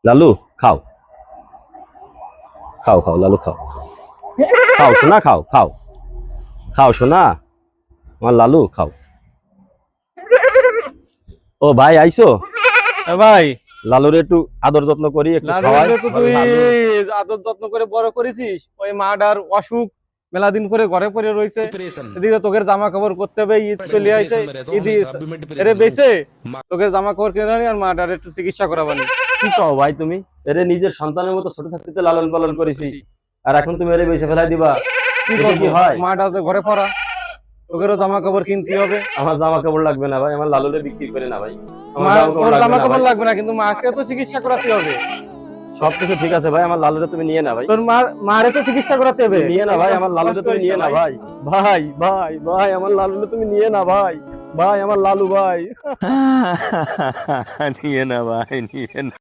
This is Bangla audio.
লালু খাও, খাও খাও লালু খাও, খাও সোনা, খাও খাও, খাও সোনা, আমার লালু খাও। ও ভাই আইসো, ভাই লালুর একটু আদর যত্ন করি, একটু খাওয়াই। লালুরে তো তুই লালু- আদর যত্ন করে বড় করেছিস, ওই মাটার অসুখ মেলা দিন করে ঘরে পড়ে রয়েছে, এদিকে তোকে জামা কাপড় করতে হবে, ঈদ চলে আইছে, ঈদ এরে বেঁচে তোকে জামা কাপড় কিনে দানি আর মাটার একটু চিকিৎসা করাবানি। কি কও ভাই তুমি? এরে নিজের সন্তানের মতো ছোট থাকতে লালন পালন করেছি, আর এখন তুমি এরে বেঁচে ফেলাই দিবা? কি এটা করবো, কি হয়? মাটা তো ঘরে পড়া, তোকেরও জামা কাপড় কিনতে হবে। আমার জামা কাপড় লাগবে না ভাই, আমার লালুরে বিক্রি করে না ভাই, আমার মা জামা কাপড় ওর লাগবে জামা না কাপড় ভাই। লাগবে না, কিন্তু মাকে তো চিকিৎসা করাতে হবে। সবকিছু ঠিক আছে ভাই, আমার লালুরে তুমি নিয়ে না ভাই, তোর মারে তো চিকিৎসা করাতে হবে। নিয়ে না ভাই, আমার লালুরে তুমি নিয়ে না ভাই, ভাই ভাই ভাই আমার লালুরে তুমি নিয়ে না ভাই, ভাই আমার লালু ভাই। নিয়ে না ভাই, নিয়ে না।